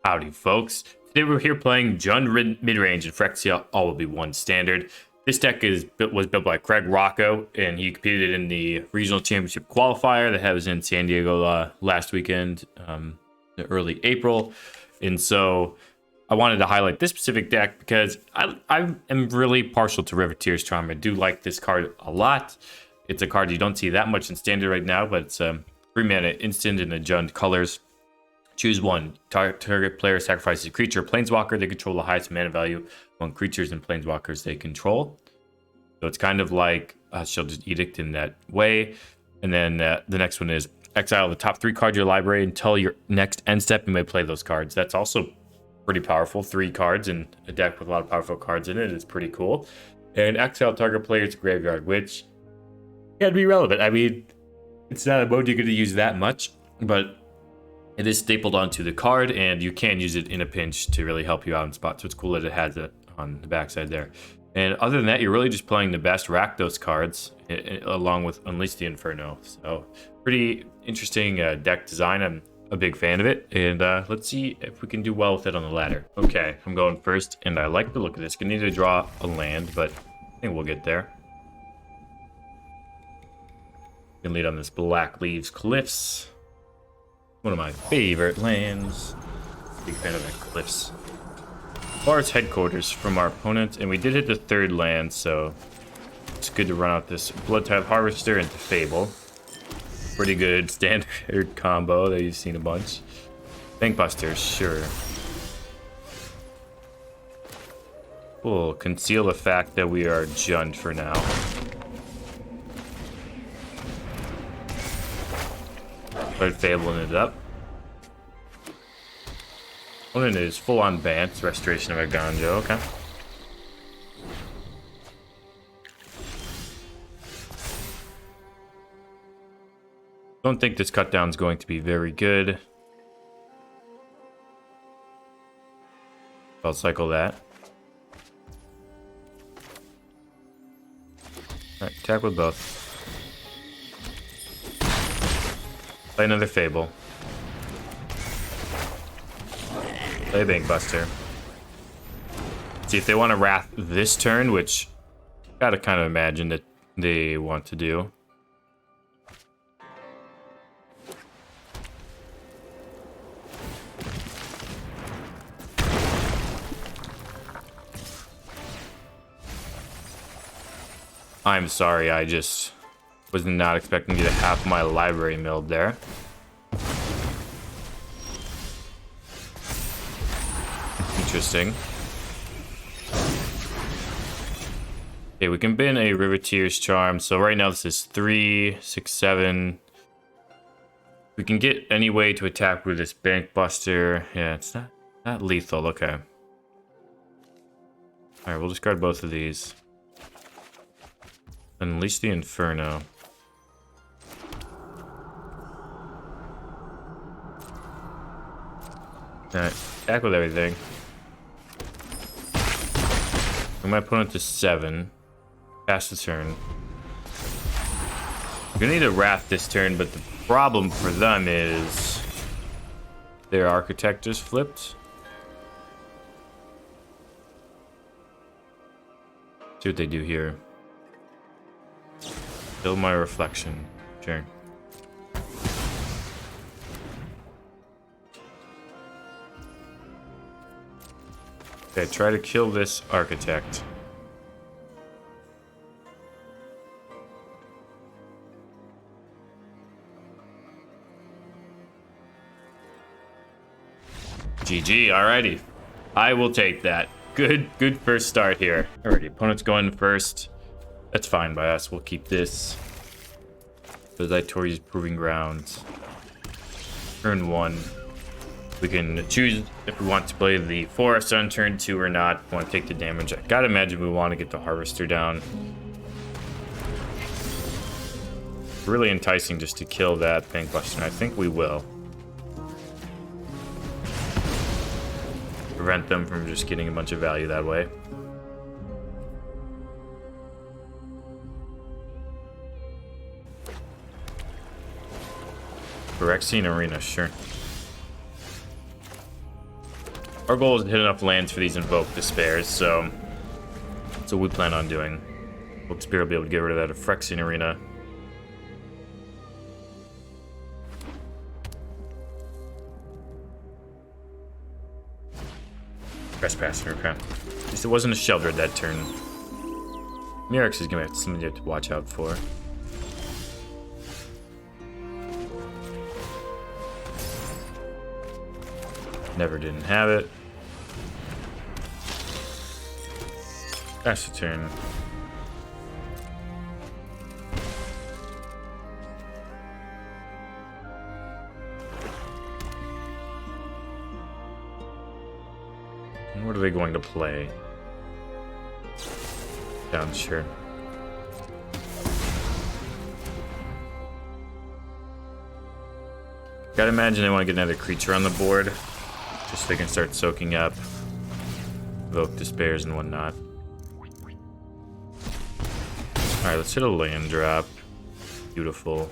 Howdy, folks. Today we're here playing Jund Midrange and Phyrexia, all will be one standard. This deck was built by Craig Rocco, and he competed in the regional championship qualifier that was in San Diego last weekend, early April. And so I wanted to highlight this specific deck because I am really partial to Reanimator's Charm. I do like this card a lot. It's a card you don't see that much in standard right now, but it's 3-mana instant in the Jund colors. Choose one. Target player sacrifices a creature or planeswalker. They control the highest mana value among creatures and planeswalkers they control. So it's kind of like Shielded Edict in that way. And then the next one is exile the top 3 cards of your library until your next end step. You may play those cards. That's also pretty powerful. 3 cards in a deck with a lot of powerful cards in it is pretty cool. And exile target player's graveyard, which can be relevant. I mean, it's not a mode you're going to use that much, but it is stapled onto the card, and you can use it in a pinch to really help you out in spots. So it's cool that it has it on the backside there. And other than that, you're really just playing the best Rakdos cards along with Unleash the Inferno. So pretty interesting deck design. I'm a big fan of it, and let's see if we can do well with it on the ladder. Okay, I'm going first, and I like the look of this. Gonna need to draw a land, but I think we'll get there. Can lead on this Black Leaves Cliffs. One of my favorite lands. Big fan of the Cliffs. Bar's Headquarters from our opponent, and we did hit the 3rd land, so it's good to run out this Bloodtithe Harvester into Fable. Pretty good standard combo that you've seen a bunch. Bankbuster, sure. We'll conceal the fact that we are Jund for now. Start Fabling it up. Opponent is full on Bance, Restoration of a Ganjo, okay. Don't think this cut down is going to be very good. I'll cycle that. Alright, attack with both. Play another Fable. Play a Bankbuster. See if they want to Wrath this turn, which gotta kind of imagine that they want to do. I'm sorry, I just was not expecting to get half my library milled there. Interesting. Okay, we can bin a Reanimator's Charm. So right now this is 3, 6, 7. We can get any way to attack with this Bankbuster. Yeah, it's not lethal. Okay. All right, we'll discard both of these. Unleash the Inferno. Alright, attack with everything. Bring my opponent to 7. Pass the turn. We're gonna need a Wrath this turn, but the problem for them is their Architect just flipped. See what they do here. Kill my Reflection. Sure. Okay, try to kill this Architect. GG, alrighty. I will take that. Good first start here. Alrighty, opponent's going first. That's fine by us. We'll keep this. Tori's Proving Grounds. Turn 1. We can choose if we want to play the Forest on turn 2 or not. We want to take the damage. I gotta imagine we want to get the Harvester down. Really enticing just to kill that Bankbuster, and I think we will. Prevent them from just getting a bunch of value that way. Phyrexian Arena, sure. Our goal is to hit enough lands for these Invoke Despairs, so that's what we plan on doing. Invoke Despair will be able to get rid of that Phyrexian Arena. Trespasser, okay. At least it wasn't a Shelter that turn. Mirrex is gonna have something to watch out for. Never didn't have it. That's the turn. And what are they going to play? Down, sure. Gotta imagine they want to get another creature on the board, just so they can start soaking up Invoke Despairs and whatnot. Alright, let's hit a land drop. Beautiful.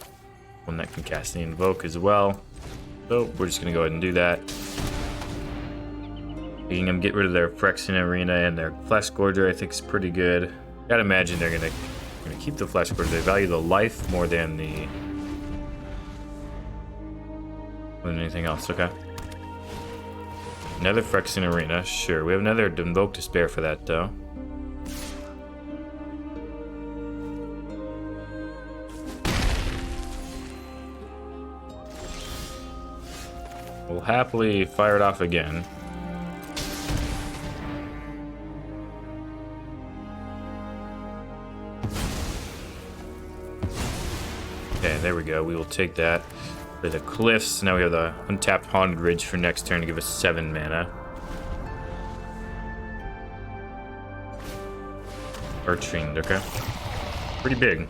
One that can cast the Invoke as well. So we're just gonna go ahead and do that. Making them get rid of their Phyrexian Arena and their Flesh Gorger, I think, is pretty good. Gotta imagine they're gonna keep the Flesh Gorger. They value the life more than anything else. Okay. Another Phyrexian Arena, sure. We have another Invoke Despair for that, though. We'll happily fire it off again. Okay, there we go. We will take that. For the Cliffs, now we have the untapped Haunted Ridge for next turn to give us 7 mana. Archfiend, okay. Pretty big.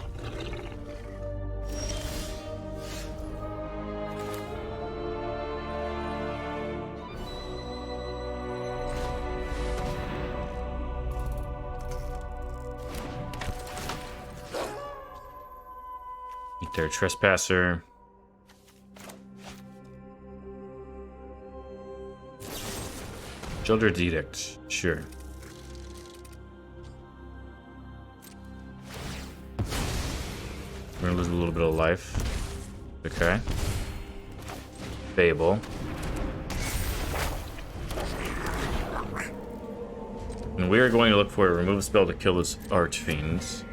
Eat their Trespasser. Sheldred's Edict, sure. We're gonna lose a little bit of life. Okay. Fable. And we are going to look for a remove spell to kill this Archfiends.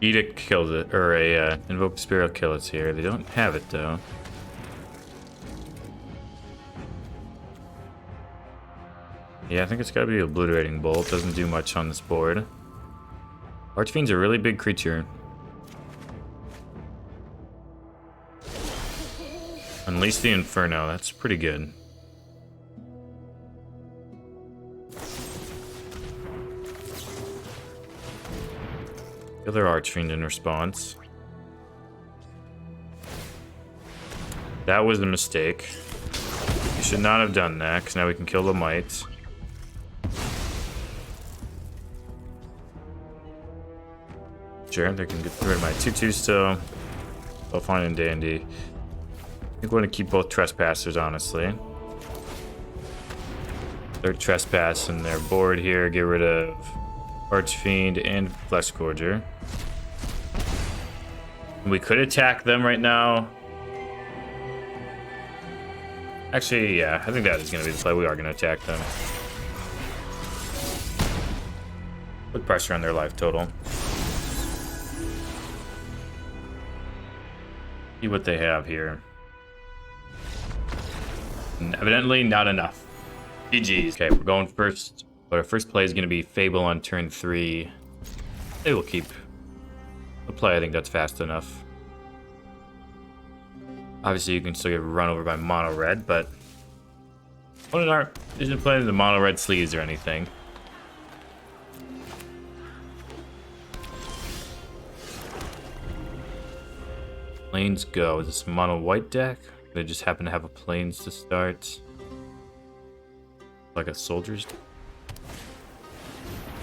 Edict kills it, or a Invoke Despair will kill it here. They don't have it though. Yeah, I think it's gotta be Obliterating Bolt. Doesn't do much on this board. Archfiend's a really big creature. Unleash the Inferno, that's pretty good. Other Archfiend in response. That was a mistake. You should not have done that, because now we can kill the Might. Sure, they can get rid of my 2/2 still. All fine and dandy. I think we're going to keep both Trespassers, honestly. Third Trespass in their board here. Get rid of Archfiend and Flesh Gorger. We could attack them right now. Actually, yeah, I think that is going to be the play. We are going to attack them. Put pressure on their life total. See what they have here. And evidently not enough. GG's. Okay, we're going first. But our first play is going to be Fable on turn 3. They will keep the play. I think that's fast enough. Obviously, you can still get run over by mono red, but opponent isn't playing the mono red sleeves or anything. Lanes go. Is this mono white deck? They just happen to have a planes to start. Like a soldier's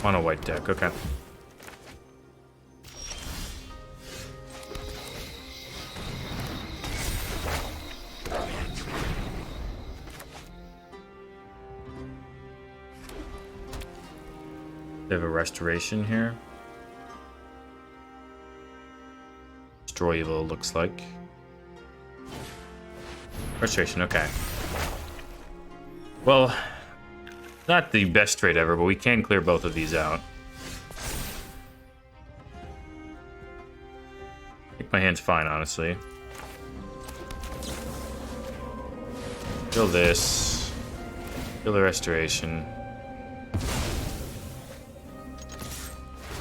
on a white deck, okay. They have a restoration here. Destroy evil looks like. Restoration, okay. Well, not the best trade ever, but we can clear both of these out. I think my hand's fine, honestly. Kill this. Kill the restoration.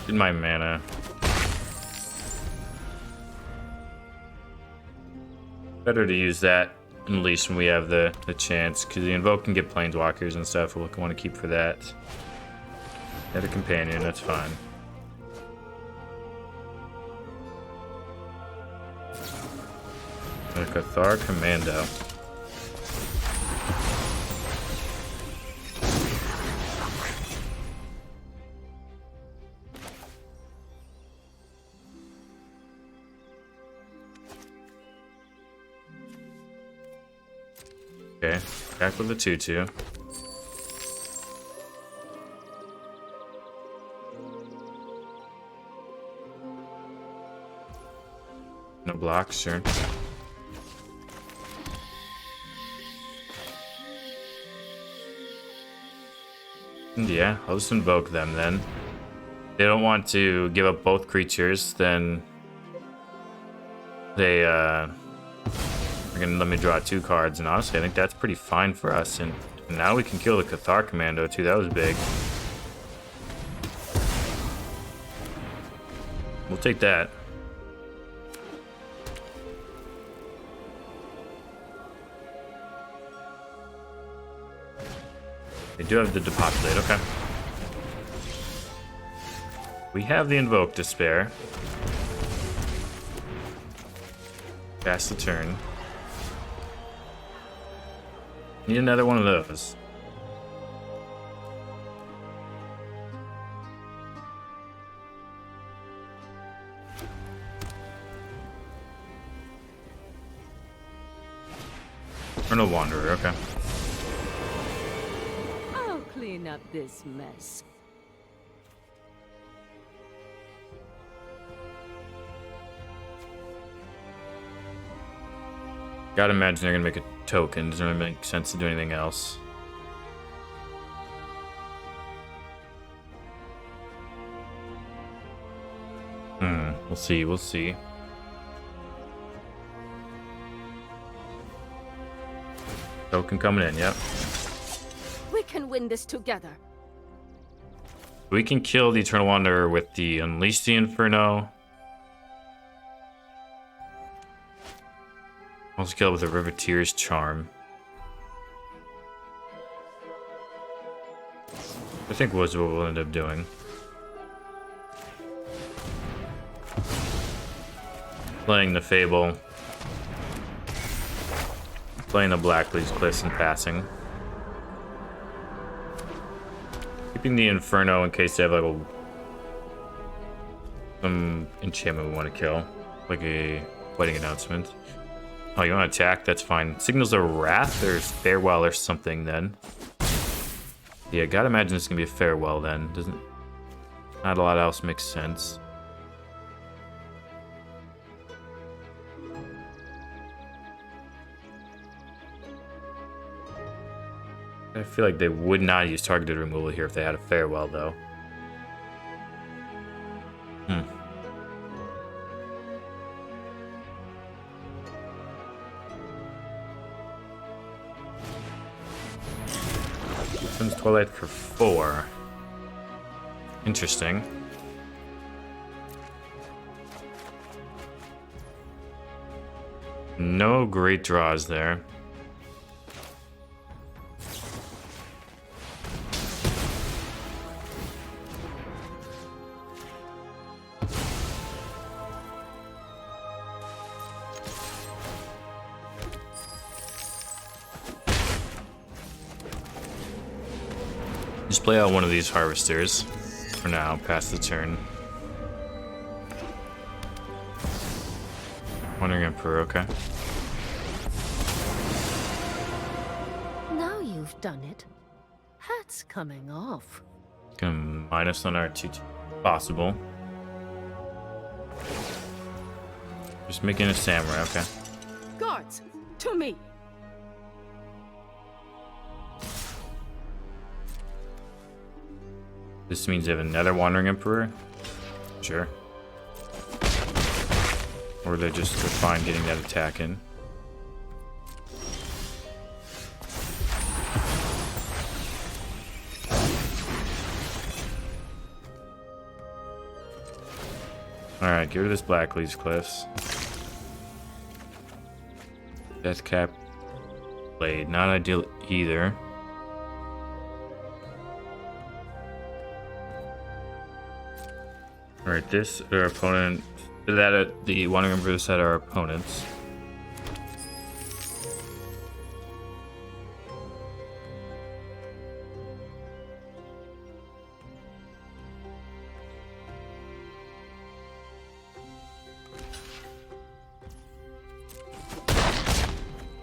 Get my mana. Better to use that Unleash when we have the chance, because the Invoke can get Planeswalkers and stuff. We'll want to keep for that. Add a Companion, that's fine. A Cathar Commando. Okay, back with the 2/2. No blocks, sure. And yeah, I'll just invoke them then. If they don't want to give up both creatures, then they are gonna let me draw 2 cards, and honestly I think that's pretty fine for us. And now we can kill the Cathar Commando too. That was big. We'll take that. They do have the Depopulate, okay. We have the Invoke to spare. Pass the turn. Need another one of those. Eternal Wanderer, okay. I'll clean up this mess. Gotta imagine they're gonna make a token. Doesn't really make sense to do anything else. We'll see, we'll see. Token coming in, yep. We can win this together. We can kill the Eternal Wanderer with the Unleash the Inferno. Also kill it with a Riveteer's Charm. I think was what we'll end up doing. Playing the Fable. Playing the Blackleaf's Cliffs and passing. Keeping the Inferno in case they have like some enchantment we want to kill. Like a Wedding Announcement. Oh, you want to attack? That's fine. Signals of Wrath? There's Farewell or something then. Yeah, gotta imagine this is gonna be a Farewell then. Doesn't... Not a lot else makes sense. I feel like they would not use targeted removal here if they had a Farewell, though. Sends Twilight for 4. Interesting. No great draws there. Just play out one of these harvesters for now, pass the turn. Wandering Emperor, okay. Now you've done it. Hat's coming off. Gonna minus on our 2/2 possible. Just making a samurai, okay. Guards, to me. This means they have another Wandering Emperor? Sure. Or they're fine getting that attack in. Alright, get rid of this Black Leaves Cliffs. Death Cap Blade, not ideal either. Alright, this our opponent. That the Wandering Emperor set our opponents.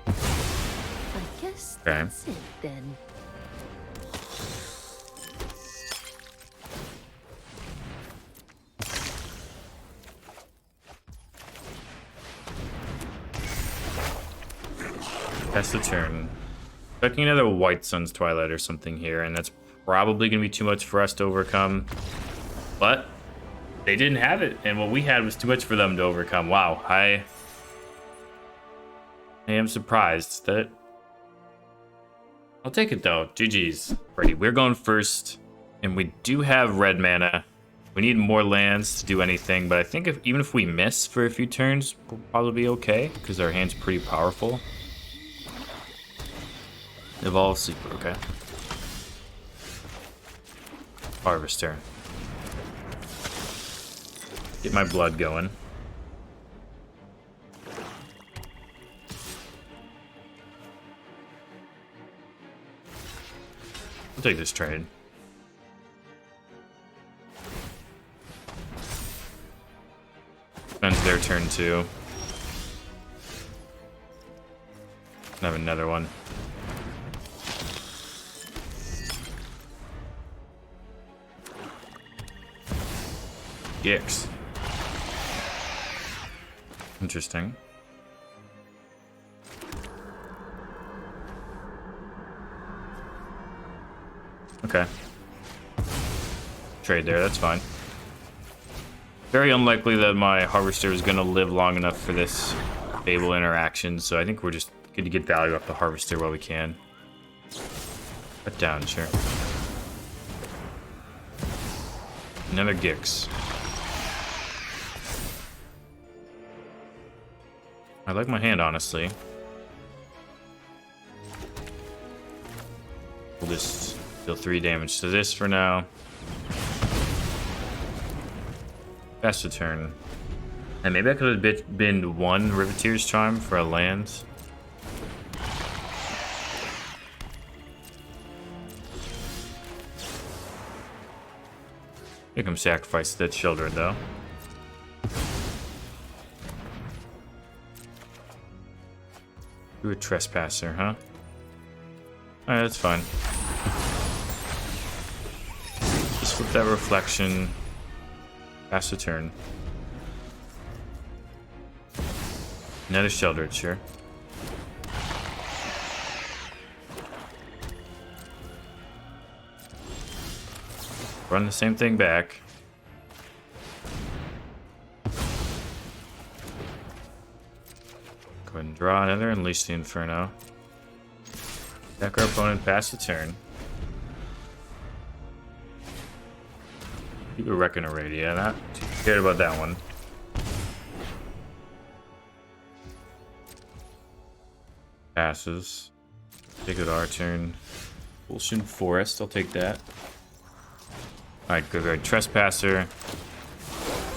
I guess that's it then. That's the turn. Expecting another White Sun's Twilight or something here, and that's probably going to be too much for us to overcome. But they didn't have it, and what we had was too much for them to overcome. Wow, I am surprised that... I'll take it though. GG's. Ready, we're going first, and we do have red mana. We need more lands to do anything, but I think even if we miss for a few turns, we'll probably be okay, because our hand's pretty powerful. Evolve Sleeper, okay. Harvester. Get my blood going. I'll take this trade. Ends their turn too. I have another one. Yikes. Interesting. Okay. Trade there, that's fine. Very unlikely that my Harvester is going to live long enough for this Fable interaction, so I think we're just good to get value off the Harvester while we can. Cut down, sure. Another Gix. I like my hand, honestly. We'll just deal 3 damage to this for now. Pass the turn. And maybe I could have been 1 Riveteer's Charm for a land. Make him sacrifice that Children, though. Do a Trespasser, huh? Alright, that's fine. Just flip that Reflection. Pass the turn. Another Sheldred, sure. Run the same thing back. Go ahead and draw another, Unleash the Inferno. Attack our opponent, pass the turn. Keep a Reckoner Raid, yeah, not too scared about that one. Passes. Take it our turn. Bullshit Forest, I'll take that. Alright, good. Trespasser.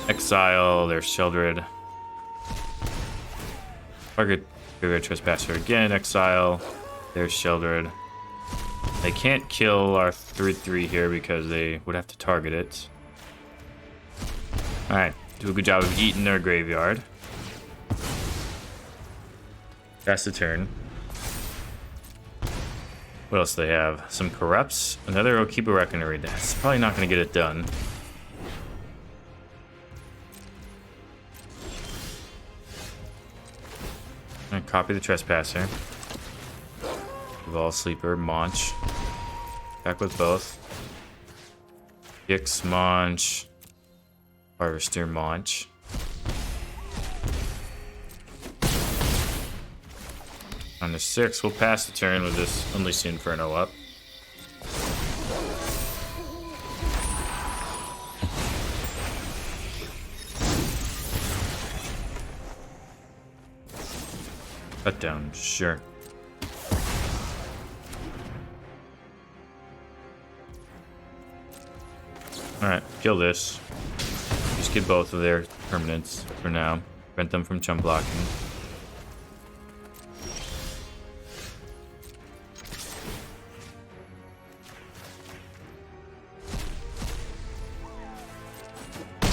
Exile, there's Sheldred. Target Trespasser again, exile. There's Sheldred. They can't kill our 3/3 here because they would have to target it. Alright, do a good job of eating their graveyard. That's the turn. What else do they have? Some corrupts, another Keep a Reckoner. That's probably not going to get it done. And copy the Trespasser. Evolve Sleeper, Munch. Back with both. Gix, Munch. Harvester, Munch. On the 6, we'll pass the turn with this Unleash the Inferno up. Cut down, sure. Alright, kill this. Just get both of their permanents for now. Prevent them from chump blocking.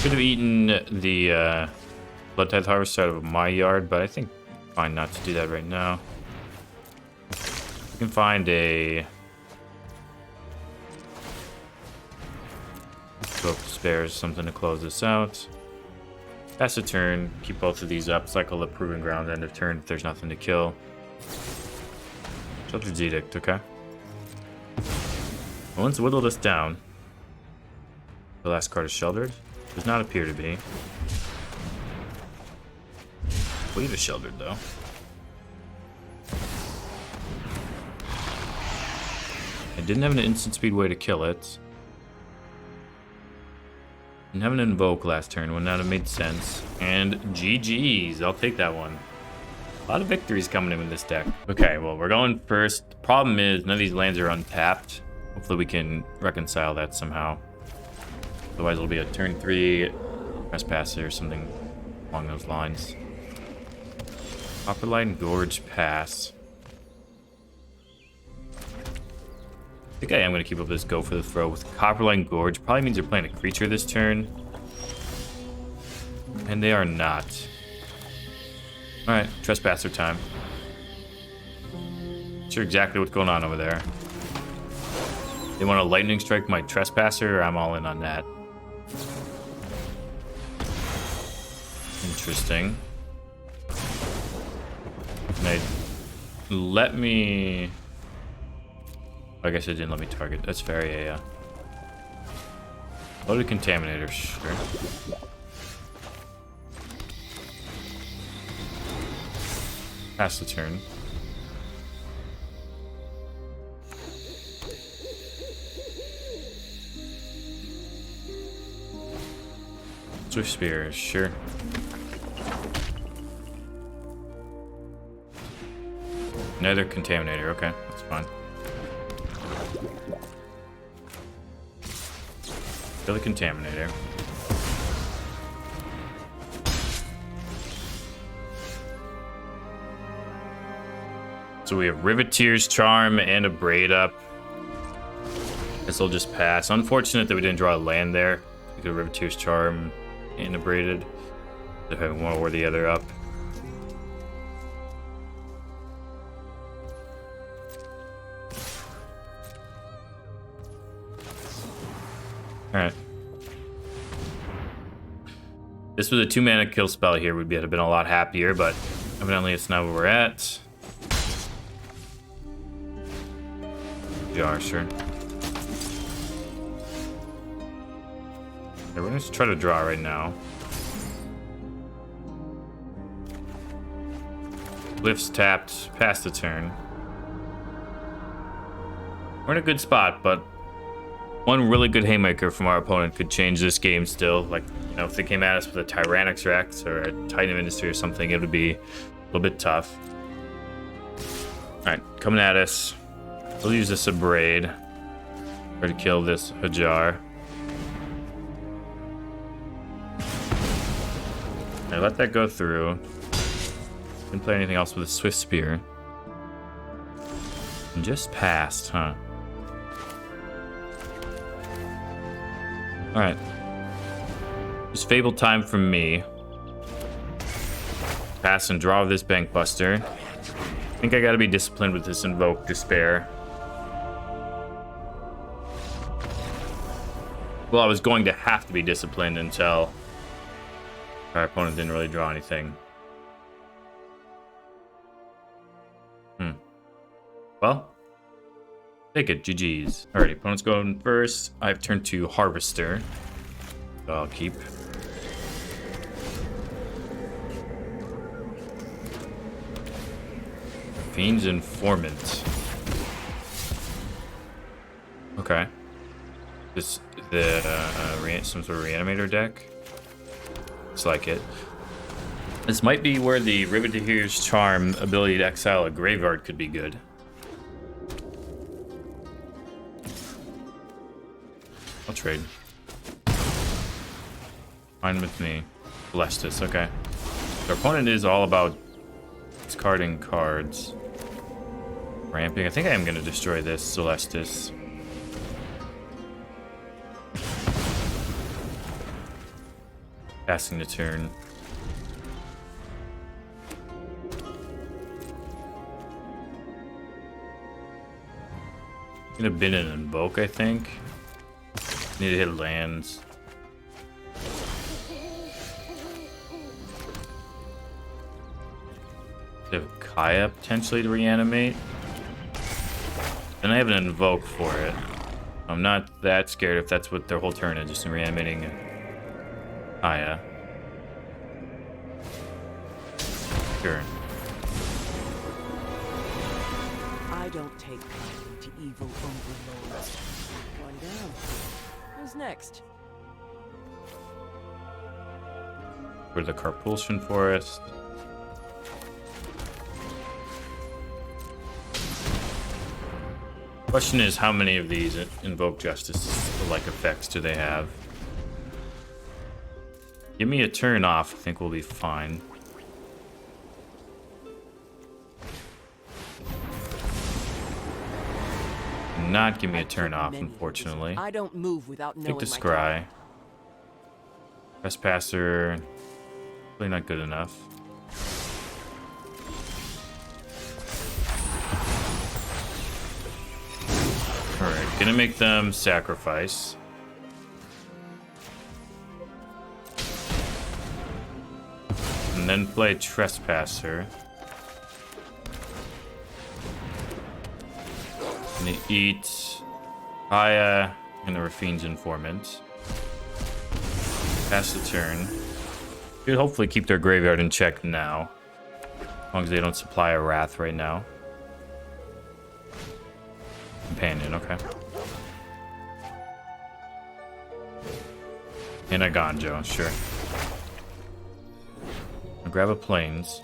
Could have eaten the Blood Tithe Harvest out of my yard, but I think fine not to do that right now. We can find a Book of Spares, something to close this out. Pass a turn, keep both of these up, cycle the Proving Ground end of turn if there's nothing to kill. Shelter's Edict, okay. Once whittled us down. The last card is Sheltered. Does not appear to be. I believe it's Sheltered though. I didn't have an instant speed way to kill it. Didn't have an invoke last turn, would not have made sense. And GG's, I'll take that one. A lot of victories coming in with this deck. Okay, well, we're going first. The problem is none of these lands are untapped. Hopefully we can reconcile that somehow. Otherwise it'll be a turn 3 Trespasser or something along those lines. Copperline Gorge pass. I think I am going to keep up this go for the throw with Copperline Gorge. Probably means they're playing a creature this turn. And they are not. Alright, Trespasser time. Not sure exactly what's going on over there. They want to lightning strike my Trespasser, or I'm all in on that. Interesting. And they let me... I guess it didn't let me target. That's fair, yeah. Loaded Contaminator, sure. Pass the turn. Swift Spear, sure. Another Contaminator, okay, that's fine. Kill the Contaminator. So we have Riveteer's Charm and a Braid up. This will just pass. Unfortunate that we didn't draw a land there. We could Riveteer's Charm and a Braided. If having one or the other up. Alright. This was a 2-mana kill spell here. We'd have been a lot happier, but evidently it's not where we're at. Jar, sure. Okay, we're gonna just try to draw right now. Glyph's tapped, past the turn. We're in a good spot, but one really good haymaker from our opponent could change this game still. Like, you know, if they came at us with a Tyrannix Rex or a Titan of Industry or something, it would be a little bit tough. Alright, coming at us. We'll use this Abrade. Try to kill this Hajar. I let that go through. Didn't play anything else with a Swift Spear. And just passed, huh? Alright. Just Fable time from me. Pass and draw this Bank Buster. I think I gotta be disciplined with this Invoke Despair. Well, I was going to have to be disciplined until our opponent didn't really draw anything. Well, take it. GG's. Alright, opponent's going first. I've turned to Harvester. So I'll keep. Fiend's Informant. Okay. This some sort of Reanimator deck. Looks like it. This might be where the Riveteer's Charm ability to exile a graveyard could be good. I'll trade. Fine with me. Celestis, okay. Our opponent is all about discarding cards. Ramping. I think I am going to destroy this Celestis. Passing the turn. Gonna bin an Invoke, I think. Need to hit lands. Have Kaya potentially to reanimate. And I have an Invoke for it. I'm not that scared if that's what their whole turn is, just reanimating Kaya. Sure. I don't take kindly to evil overlords. One down. Who's next? For the Carpulsion Forest. Question is, how many of these Invoke Justice-like effects do they have? Give me a turn off, I think we'll be fine. Not give me a turn off, unfortunately. I don't move without knowing. Take the Scry. Trespasser. Really not good enough. Alright, gonna make them sacrifice. And then play Trespasser. Gonna eat Kaya and the Rafine's Informant. Pass the turn. Should hopefully keep their graveyard in check now. As long as they don't supply a Wrath right now. Companion, okay. And a Gonjo, sure. I'll grab a Plains.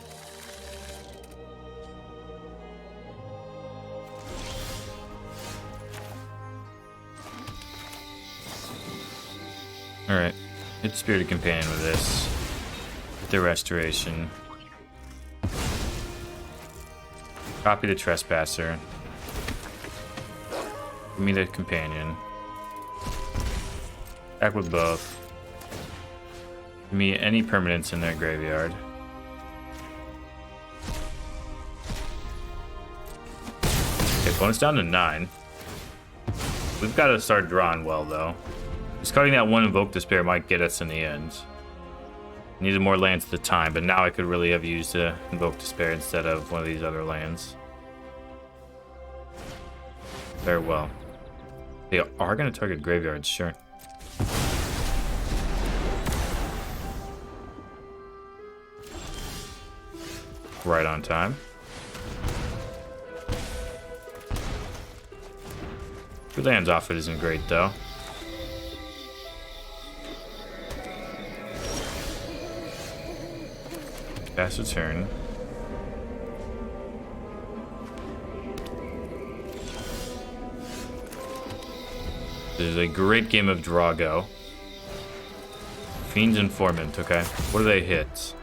Alright. Hit Spirited Companion with this. Hit the Restoration. Copy the Trespasser. Give me the Companion. Back with both. Give me any permanents in their graveyard. Okay, opponent's down to 9. We've got to start drawing well, though. Discarding that one Invoke Despair might get us in the end. Needed more lands at the time, but now I could really have used Invoke Despair instead of one of these other lands. Very well. They are going to target graveyards, sure. Right on time. Two lands off it isn't great, though. Pass a turn. This is a great game of Drago. Fiend's Informant, okay. What do they hit?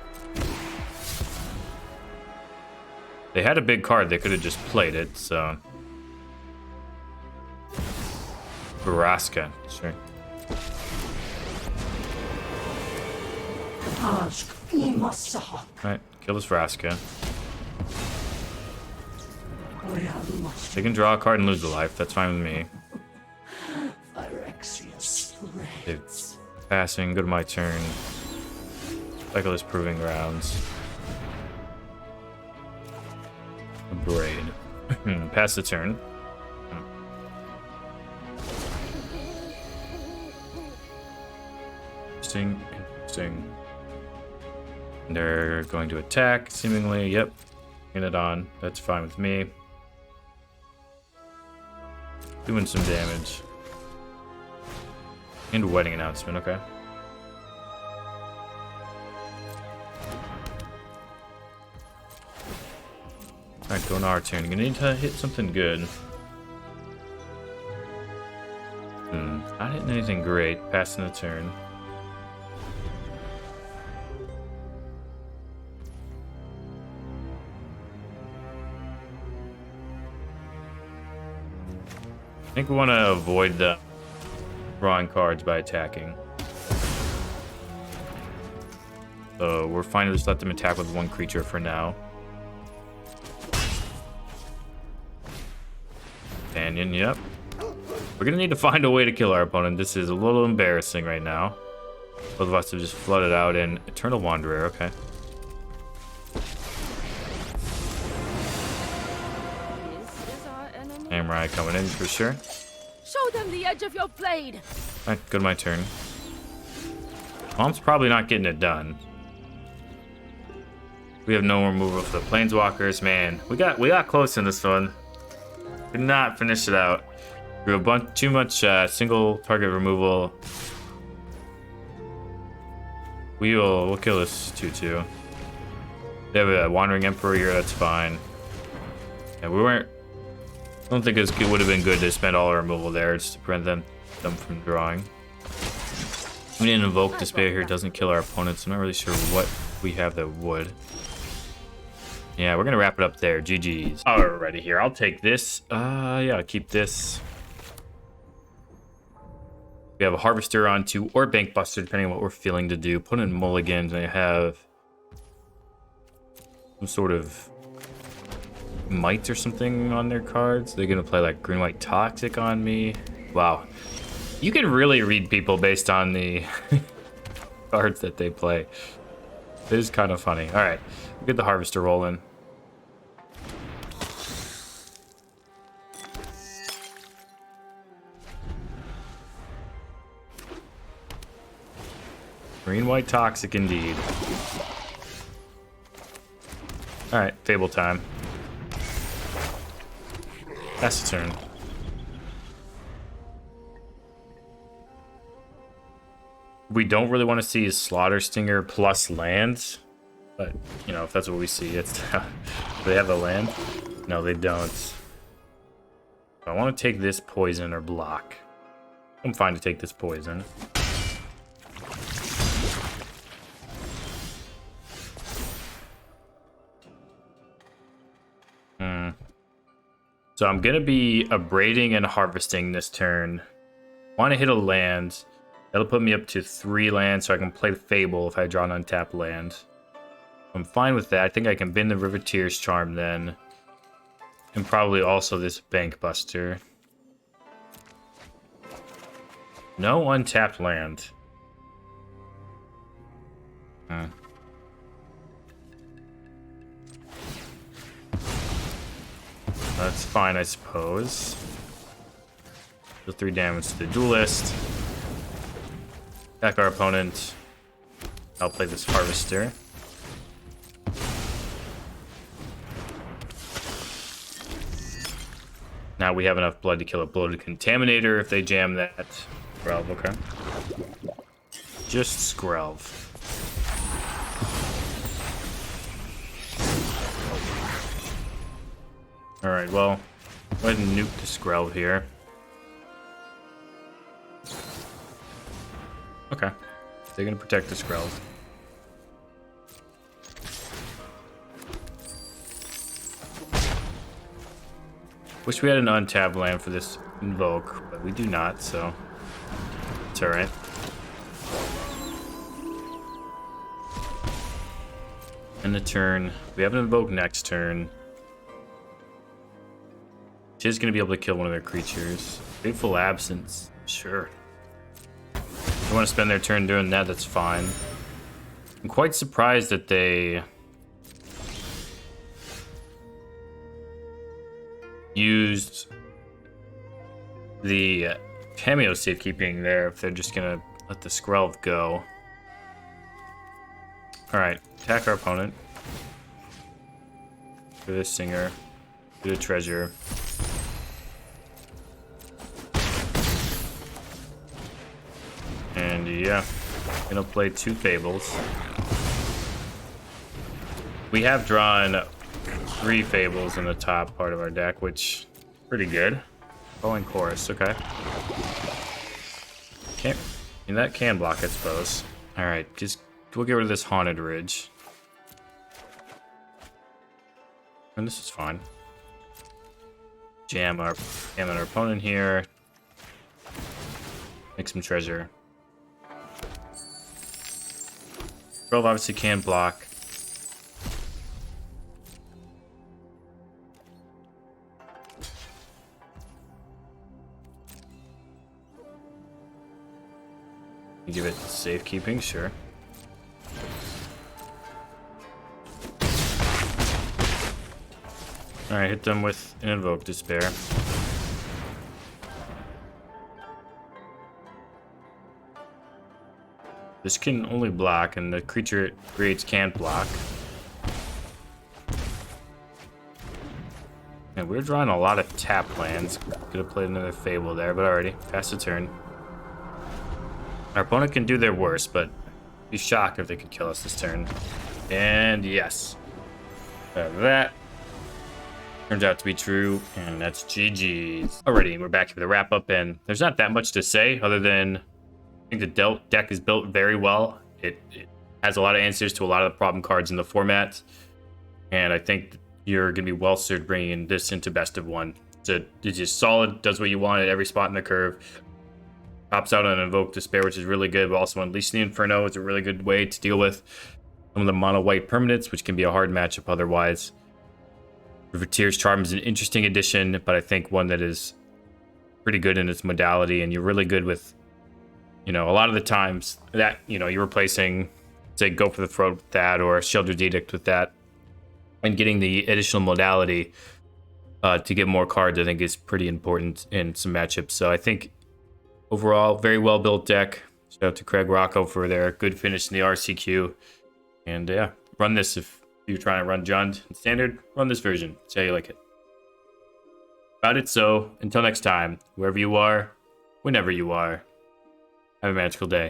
They had a big card, they could have just played it, so. Baraska, sure. Alright, kill this Vraska. They can draw a card and lose a life. That's fine with me. It's passing. Go to my turn. Cycle this Proving Grounds. Braid. Pass the turn. Interesting. Interesting. They're going to attack, seemingly. Yep. Get it on. That's fine with me. Doing some damage. And wedding announcement, okay. Alright, going to our turn. You're gonna need to hit something good. Not hitting anything great. Passing the turn. I think we want to avoid the drawing cards by attacking. So we're fine to just let them attack with one creature for now. Companion, yep. We're gonna need to find a way to kill our opponent. This is a little embarrassing right now. Both of us have just flooded out in Eternal Wanderer, okay. Samurai coming in for sure. Show them the edge of your blade. Alright, go to my turn. Mom's probably not getting it done. We have no removal for the Planeswalkers, man. We got close in this one. Did not finish it out. Drew too much single target removal. We'll kill this 2/2. They have a Wandering Emperor here, that's fine. Yeah, we weren't. I don't think it would have been good to spend all our removal there just to prevent them from drawing. We didn't invoke Despair here, it doesn't kill our opponents. I'm not really sure what we have that would. Yeah, we're gonna wrap it up there. GG's. Alrighty here, I'll take this. Yeah, I'll keep this. We have a Harvester on 2 or Bank Buster, depending on what we're feeling to do. Put in mulligans, and I have some sort of might or something on their cards. They're gonna play like green white toxic on me. Wow, you can really read people based on the cards that they play. It is kind of funny. All right, we'll get the Harvester rolling. Green white toxic indeed. All right, Fable time. That's the turn. We don't really want to see is Slaughter Stinger plus lands, but you know, if that's what we see, it's do they have a land? No, they don't. I want to take this poison or block. I'm fine to take this poison. So I'm gonna be abrading and harvesting this turn. Want to hit a land. That'll put me up to 3 lands, so I can play Fable if I draw an untapped land. I'm fine with that. I think I can bin the Riveteer's Charm then. And probably also this Bank Buster. No untapped land. That's fine, I suppose. Deal 3 damage to the Duelist. Attack our opponent. I'll play this Harvester. Now we have enough blood to kill a Bloated Contaminator if they jam that. Skrelv, okay. Just Skrelv. Alright, well, go ahead and nuke the Skrelv here. Okay. They're gonna protect the Skrelv. Wish we had an untapped land for this Invoke, but we do not, so it's alright. End the turn. We have an invoke next turn. She's going to be able to kill one of their creatures. Fateful Absence. Sure. If they want to spend their turn doing that, that's fine. I'm quite surprised that they used the cameo safekeeping there if they're just going to let the Skrelv go. Alright, attack our opponent. Do this Singer. Do the Treasure. And yeah, gonna play 2 Fables. We have drawn 3 Fables in the top part of our deck, which is pretty good. Falling Chorus, okay. Can't, and that can block, I suppose. Alright, just we'll get rid of this Haunted Ridge. And this is fine. Jam our opponent here. Make some treasure. 12 obviously can block. You give it safekeeping, sure. Alright, hit them with an Invoke Despair. This can only block, and the creature it creates can't block. And we're drawing a lot of tap lands. Could have played another Fable there, but already, pass the turn. Our opponent can do their worst, but be shocked if they could kill us this turn. And yes. That turns out to be true, and that's GG's. Alrighty, we're back here with a wrap-up, and there's not that much to say other than I think the deck is built very well. It has a lot of answers to a lot of the problem cards in the format, and I think you're going to be well-served bringing this into best of 1. It's just solid, does what you want at every spot in the curve. Pops out on Invoke Despair, which is really good, but also Unleash the Inferno is a really good way to deal with some of the mono-white permanents, which can be a hard matchup otherwise. Riveteer's Charm is an interesting addition, but I think one that is pretty good in its modality, and you're really good with, a lot of the times that, you're replacing, say, Go for the Throat with that, or Shelter's Edict with that, and getting the additional modality to get more cards, I think, is pretty important in some matchups. So I think overall, very well built deck. Shout out to Craig Rocco for their good finish in the RCQ. And yeah, run this if you're trying to run Jund in Standard. Run this version. See how you like it. Got it. So until next time, wherever you are, whenever you are, have a magical day.